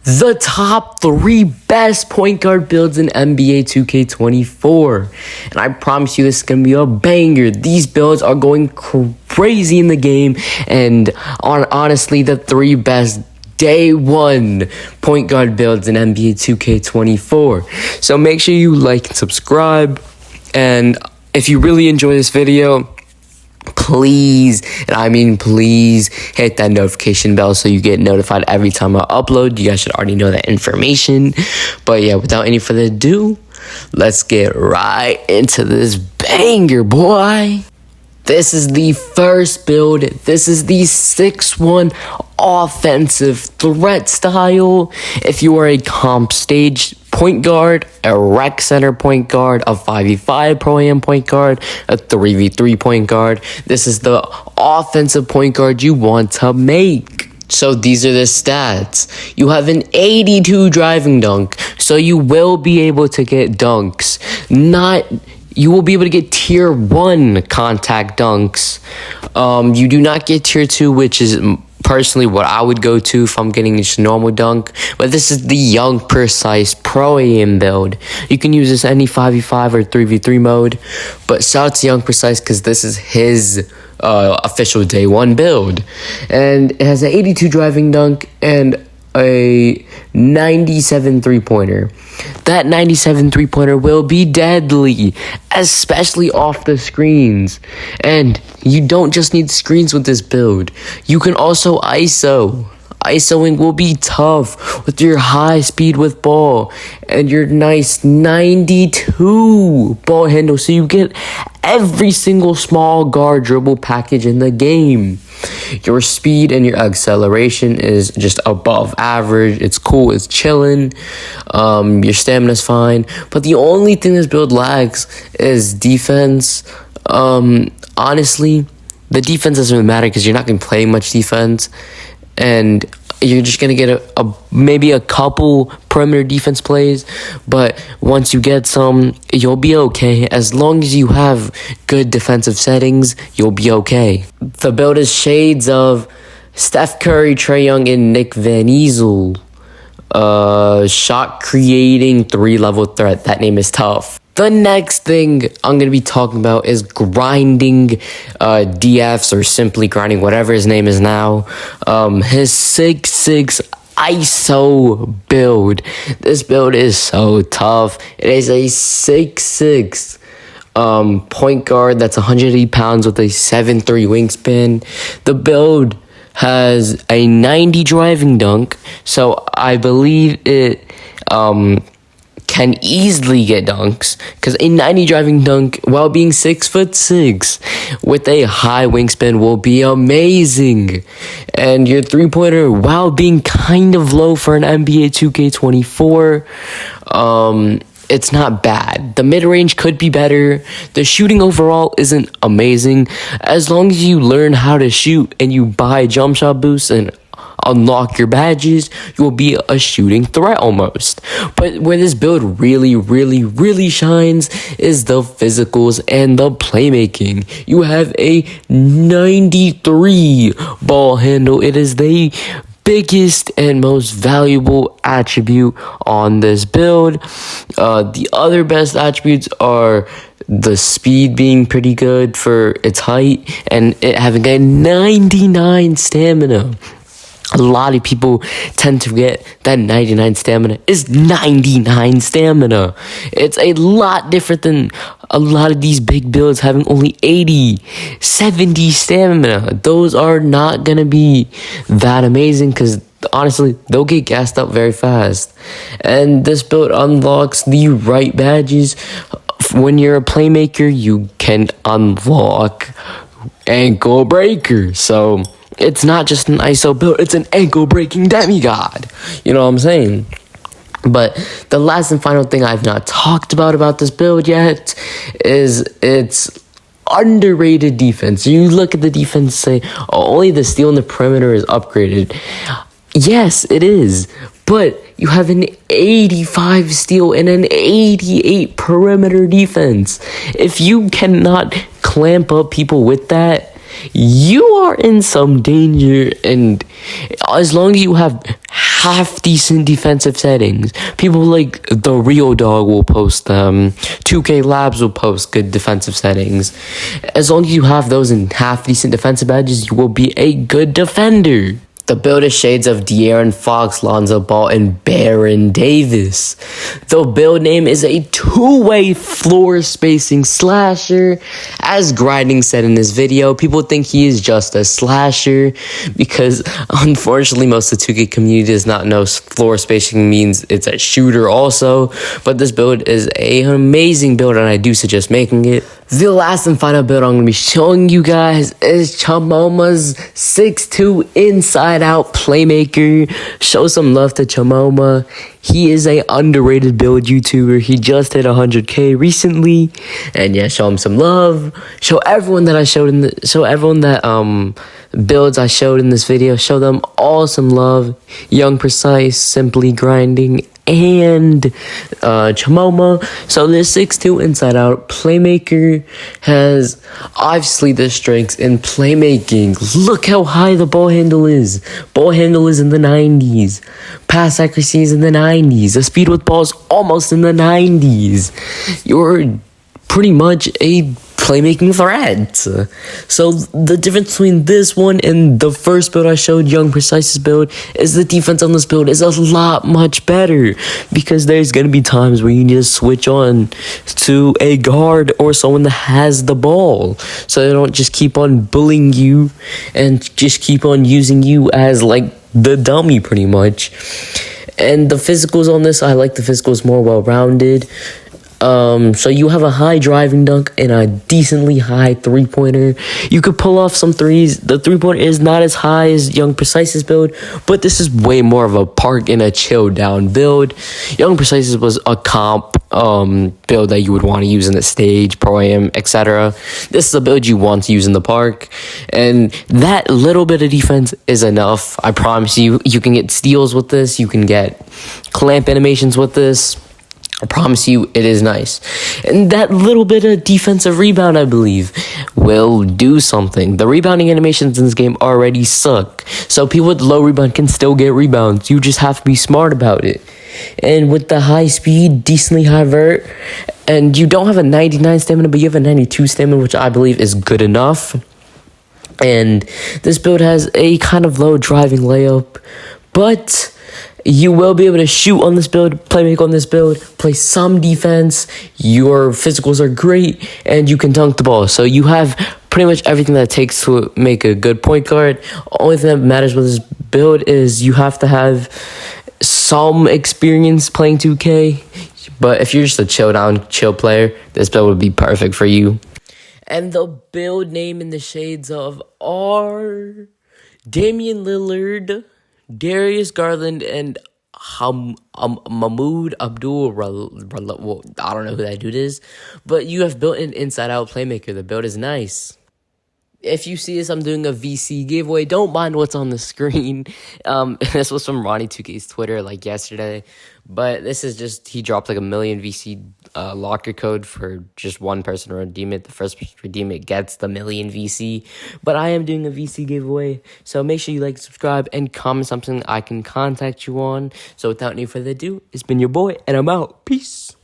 the top 3 best point guard builds in NBA 2K24. And I promise you this is going to be a banger. These builds are going crazy in the game, and honestly, the 3 best day 1 point guard builds in NBA 2K24. So make sure you like and subscribe, and if you really enjoy this video, please, and I mean please, hit that notification bell so you get notified every time I upload. You guys should already know that information. But yeah, without any further ado, let's get right into this banger, boy. This is the first build. This is the 6-1 offensive threat style. If you are a comp stage point guard, a rec center point guard, a 5v5 pro-am point guard, a 3v3 point guard, this is the offensive point guard you want to make. So these are the stats. You have an 82 driving dunk, so you will be able to get dunks. You will be able to get tier 1 contact dunks. You do not get tier 2, which is personally what I would go to if I'm getting just a normal dunk. But this is the young, precise pro-am build. You can use this any 5v5 or 3v3 mode. But shout out to young, precise, because this is his official day 1 build. And it has an 82 driving dunk and a 97 3-pointer. That 97 3-pointer will be deadly, especially off the screens. And you don't just need screens with this build. You can also ISO. ISOing will be tough with your high speed with ball and your nice 92 ball handle, so you get every single small guard dribble package in the game. Your speed and your acceleration is just above average. It's cool, it's chilling. Your stamina's fine, but the only thing this build lacks is defense. Honestly, the defense doesn't matter because you're not going to play much defense, and you're just going to get maybe a couple perimeter defense plays. But once you get some, you'll be okay. As long as you have good defensive settings, you'll be okay. The build is shades of Steph Curry, Trae Young, and Nick Van Exel. Shot creating 3-level threat. That name is tough. The next thing I'm going to be talking about is grinding DFs, or simply grinding whatever his name is now. His 6'6" ISO build. This build is so tough. It is a 6'6" point guard that's 180 pounds with a 7'3" wingspan. The build has a 90 driving dunk, so I believe it can easily get dunks, because a 90 driving dunk while being 6'6" with a high wingspan will be amazing. And your 3-pointer, while being kind of low for an NBA 2K24, it's not bad. The mid-range could be better. The shooting overall isn't amazing. As long as you learn how to shoot and you buy jump shot boosts and unlock your badges, you will be a shooting threat almost. But where this build really shines is the physicals and the playmaking. You have a 93 ball handle. It is the biggest and most valuable attribute on this build. The other best attributes are the speed being pretty good for its height, and it having a 99 stamina. A lot of people tend to forget that 99 stamina is 99 stamina. It's a lot different than a lot of these big builds having only 80, 70 stamina. Those are not going to be that amazing, because honestly, they'll get gassed up very fast. And this build unlocks the right badges. When you're a playmaker, you can unlock ankle breaker. So it's not just an ISO build, it's an ankle-breaking demigod. You know what I'm saying? But the last and final thing I've not talked about this build yet is its underrated defense. You look at the defense and say, oh, only the steal in the perimeter is upgraded. Yes, it is. But you have an 85 steal and an 88 perimeter defense. If you cannot clamp up people with that, you are in some danger. And as long as you have half decent defensive settings. People like the Real Dog will post them. 2K Labs will post good defensive settings. As long as you have those in half decent defensive badges, you will be a good defender. The build is shades of De'Aaron Fox, Lonzo Ball, and Baron Davis. The build name is a two-way floor spacing slasher. As Grinding said in this video, people think he is just a slasher because unfortunately most of the 2K community does not know floor spacing means it's a shooter also. But this build is an amazing build and I do suggest making it. The last and final build I'm going to be showing you guys is Chamoma's 6'2" inside out playmaker. Show some love to Chamoma. He is a underrated build YouTuber. He just hit 100K recently. And yeah, show him some love. Show everyone that builds I showed in this video. Show them all some love. Young Precise, Simply Grinding, and Chamoma. So this 6'2" inside out playmaker has obviously the strengths in playmaking. Look how high the ball handle is. Ball handle is in the 90s. Pass accuracy is in the 90s. The speed with ball is almost in the 90s. You're pretty much a playmaking threat. So the difference between this one and the first build I showed, Young Precise's build, is the defense on this build is a lot much better because there's going to be times where you need to switch on to a guard or someone that has the ball so they don't just keep on bullying you and just keep on using you as like the dummy pretty much. And the physicals on this, I like the physicals more well-rounded. So you have a high driving dunk and a decently high three-pointer. You could pull off some threes. The three-pointer is not as high as Young Precise's build, but this is way more of a park and a chill-down build. Young Precise's was a comp build that you would want to use in the stage, pro-am, etc. This is a build you want to use in the park, and that little bit of defense is enough. I promise you, you can get steals with this. You can get clamp animations with this. I promise you, it is nice. And that little bit of defensive rebound, I believe, will do something. The rebounding animations in this game already suck. So people with low rebound can still get rebounds. You just have to be smart about it. And with the high speed, decently high vert, and you don't have a 99 stamina, but you have a 92 stamina, which I believe is good enough. And this build has a kind of low driving layup, but you will be able to shoot on this build, play make on this build, play some defense. Your physicals are great, and you can dunk the ball. So you have pretty much everything that it takes to make a good point guard. Only thing that matters with this build is you have to have some experience playing 2K. But if you're just a chill player, this build would be perfect for you. And the build name in the shades of are Damian Lillard, Darius Garland, and Mahmoud Abdul. Well, I don't know who that dude is, but you have built an inside-out playmaker. The build is nice. If you see this, I'm doing a VC giveaway. Don't mind what's on the screen. This was from Ronnie2K's Twitter like yesterday. But this is just, he dropped like 1 million VC locker code for just one person to redeem it. The first person to redeem it gets the 1 million VC. But I am doing a VC giveaway. So make sure you like, subscribe, and comment something I can contact you on. So without any further ado, it's been your boy, and I'm out. Peace.